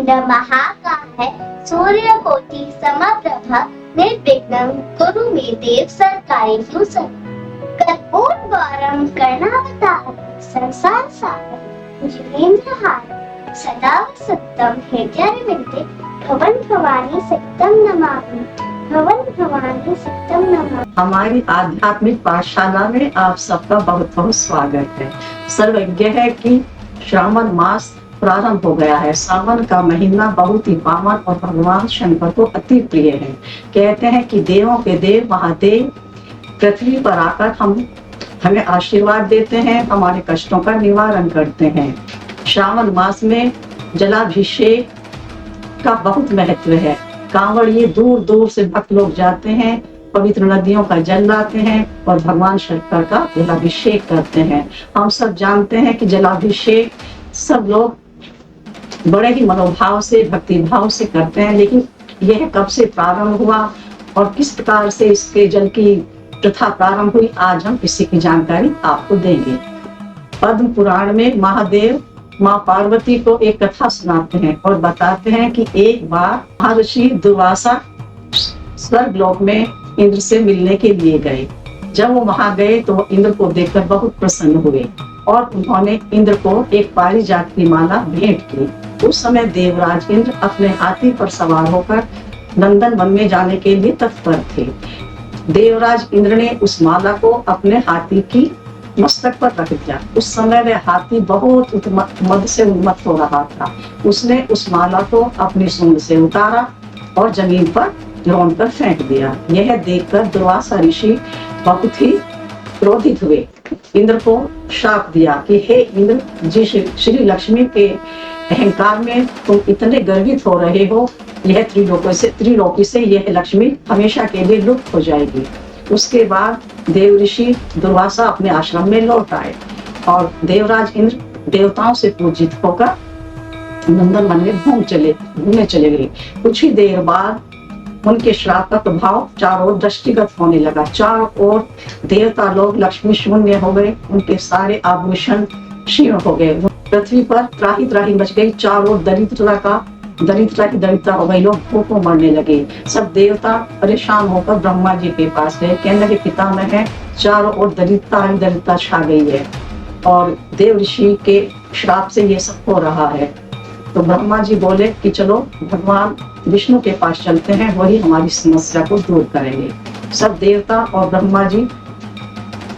महाकाय सूर्यकोटि समप्रभ निर्विघ्नं कुरु मे देव सर्वकार्येषु कर्पूरगौरं करुणावतारं संसार सागरं भुजगेन्द्रहारं सदा वसन्तं हृदयारविन्दे भवन भवानी सहितं नमामि। भवन भवानी सहितं नमामि। हमारी आध्यात्मिक पाठशाला में आप सबका बहुत बहुत स्वागत है। सर्वज्ञ है कि श्रावण मास प्रारंभ हो गया है। सावन का महीना बहुत ही पावन और भगवान शंकर को अति प्रिय है। कहते हैं कि देवों के देव महादेव पृथ्वी पर आकर हमें आशीर्वाद देते हैं, हमारे कष्टों का निवारण करते हैं। श्रावण मास में जलाभिषेक का बहुत महत्व है। कांवड़िए दूर दूर से भक्त लोग जाते हैं, पवित्र नदियों का जल लाते हैं और भगवान शंकर का जलाभिषेक करते हैं। हम सब जानते हैं कि जलाभिषेक सब लोग बड़े ही मनोभाव से, भक्ति भाव से करते हैं, लेकिन यह कब से प्रारंभ हुआ और किस प्रकार से इसके जल की प्रथा प्रारंभ हुई, आज हम इसी की जानकारी आपको देंगे। पद्म पुराण में महादेव माँ पार्वती को एक कथा सुनाते हैं और बताते हैं कि एक बार महर्षि दुर्वासा स्वर्गलोक में इंद्र से मिलने के लिए गए। जब वो वहां गए तो वो इंद्र को देखकर बहुत प्रसन्न हुए और उन्होंने इंद्र को एक पारिजात की माला भेंट की। उस समय देवराज इंद्र अपने हाथी पर सवार होकर नंदन वन में जाने के लिए तत्पर थे। देवराज इंद्र ने उस माला को अपने हाथी की मस्तक पर रख दिया। उस समय वह हाथी बहुत मद से उन्मत्त हो रहा था। उसने उस माला को अपनी सूंड से उतारा और जमीन पर रौंद कर फेंक दिया। यह देखकर दुर्वासा ऋषि बहुत ही क्रोधित हुए। इंद्र को शाप दिया कि हे इंद्र जी, श्री लक्ष्मी के अहंकार में तुम इतने गर्वित हो रहे हो, यह त्रिलोकी से यह लक्ष्मी हमेशा के लिए लुप्त हो जाएगी। उसके बाद देव ऋषि दुर्वासा अपने आश्रम में लौट आए और देवराज इंद्र देवताओं से पूजित होकर नंदन वन में घूमने चले गए। कुछ ही देर बाद उनके श्राप का प्रभाव चारों ओर दृष्टिगत होने लगा। चारों ओर देवता लोग लक्ष्मी शून्य हो गए, उनके सारे आभूषण क्षीण हो गए। पृथ्वी पर त्राही त्राही मच गई। चारों ओर दरिद्रता हो गई। लोग भूखों मरने लगे। सब देवता परेशान होकर ब्रह्मा जी के पास गए। कहने लगे पितामह है, चारों ओर दरिद्रता छा गई है और देव ऋषि के श्राप से ये सब हो रहा है। तो ब्रह्मा जी बोले कि चलो भगवान विष्णु के पास चलते हैं, वही हमारी समस्या को दूर करेंगे। सब देवता और ब्रह्मा जी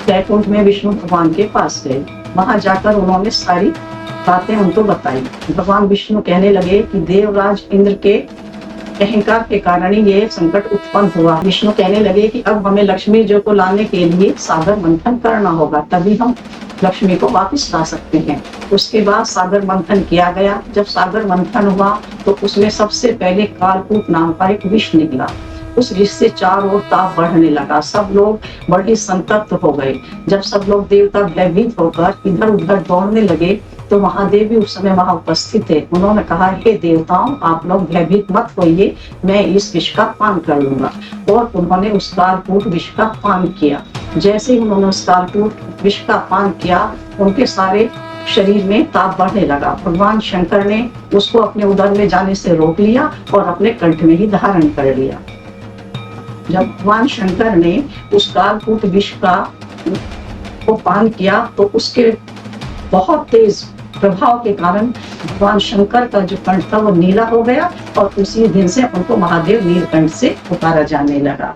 वैकुंठ में विष्णु भगवान के पास गए। वहां जाकर उन्होंने सारी बातें उनको बताई। भगवान विष्णु कहने लगे कि देवराज इंद्र के अहंकार के कारण ही ये संकट उत्पन्न हुआ। विष्णु कहने लगे कि अब हमें लक्ष्मी जी को लाने के लिए सागर मंथन करना होगा, तभी हम लक्ष्मी को वापस ला सकते हैं। उसके बाद सागर मंथन किया गया। जब सागर मंथन हुआ तो उसमें सबसे पहले कालकूट नाम का एक विष निकला। उस विष से चारों ओर ताप बढ़ने लगा। सब लोग बड़े संतप्त हो गए। जब सब लोग देवता भयभीत होकर इधर उधर दौड़ने लगे तो महादेव भी उस समय वहां उपस्थित थे। उन्होंने कहा, हे देवताओं, आप लोग भयभीत मत होइए, मैं इस विष का पान कर लूंगा। और उन्होंने उस कालकूट विष का पान किया। जैसे ही उन्होंने उस कालकूट विष का पान किया, उनके सारे शरीर में ताप बढ़ने लगा। भगवान शंकर ने उसको अपने उदर में जाने से रोक लिया और अपने कंठ में ही धारण कर लिया। जब भगवान शंकर ने उस कालकूट विष को पान किया तो उसके बहुत तेज प्रभाव के कारण भगवान शंकर का जो कंठ था वो नीला हो गया और उसी दिन से उनको महादेव नीलकंठ से पुकारा जाने लगा।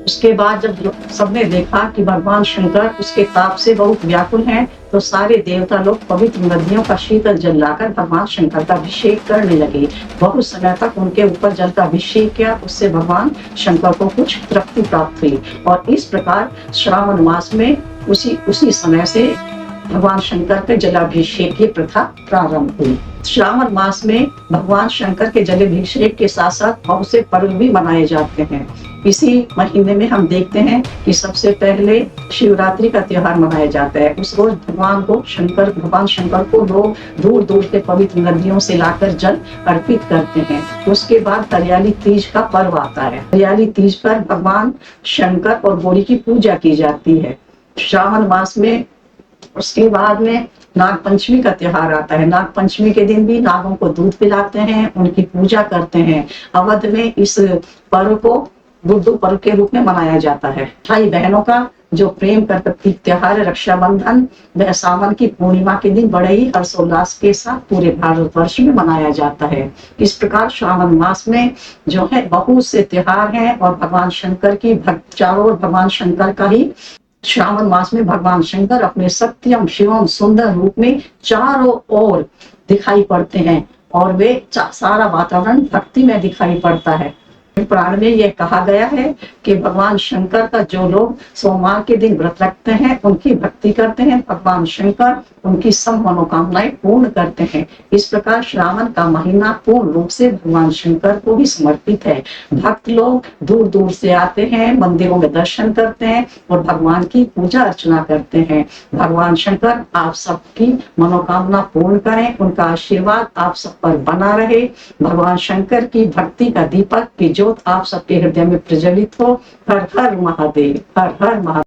उसके बाद जब सबने देखा कि भगवान शंकर उसके ताप से बहुत व्याकुल हैं, तो सारे देवता लोग पवित्र नदियों का शीतल जल लाकर भगवान शंकर का अभिषेक करने लगे। बहुत समय तक उनके ऊपर जल का अभिषेक किया, उससे भगवान शंकर को कुछ तृप्ति प्राप्त हुई। और इस प्रकार श्रावण मास में उसी समय से भगवान शंकर के जलाभिषेक की प्रथा प्रारंभ हुई। श्रावण मास में भगवान शंकर के जलाभिषेक के साथ साथ बहुत से पर्व भी मनाए जाते हैं। इसी महीने में हम देखते हैं कि सबसे पहले शिवरात्रि का त्योहार मनाया जाता है। उस रोज भगवान शंकर को लोग दूर दूर से पवित्र नदियों से लाकर जल अर्पित करते हैं। उसके बाद हरियाली तीज का पर्व आता है। हरियाली तीज पर भगवान शंकर और गौरी की पूजा की जाती है। श्रावण मास में उसके बाद में नाग पंचमी का त्योहार आता है। नाग पंचमी के दिन भी नागों को दूध पिलाते हैं, उनकी पूजा करते हैं। अवध में इस पर्व को बुद्धू पर्व के रूप में मनाया जाता है। भाई बहनों का जो प्रेम का प्रतीक त्योहार है रक्षाबंधन, वह सावन की पूर्णिमा के दिन बड़े ही हर्षोल्लास के साथ पूरे भारतवर्ष में मनाया जाता है। इस प्रकार श्रावण मास में जो है बहुत से त्योहार हैं और भगवान शंकर की भक्त चारों ओर भगवान शंकर का ही श्रावण मास में भगवान शंकर अपने सत्यम शिवम सुंदर रूप में चारों ओर दिखाई पड़ते हैं और वे सारा वातावरण भक्ति में दिखाई पड़ता है। पुराण में यह कहा गया है कि भगवान शंकर का जो लोग सोमवार के दिन व्रत रखते हैं, उनकी भक्ति करते हैं, भगवान शंकर उनकी सब मनोकामनाएं पूर्ण करते हैं। इस प्रकार श्रावण का महीना पूर्ण रूप से भगवान शंकर को ही समर्पित है। भक्त लोग दूर दूर से आते हैं, मंदिरों में दर्शन करते हैं और भगवान की पूजा अर्चना करते हैं। भगवान शंकर आप सबकी मनोकामना पूर्ण करें, उनका आशीर्वाद आप सब पर बना रहे। भगवान शंकर की भक्ति का दीपक की ज्योत आप सबके हृदय में प्रज्वलित हो। हर हर महादेव, हर हर महादेव।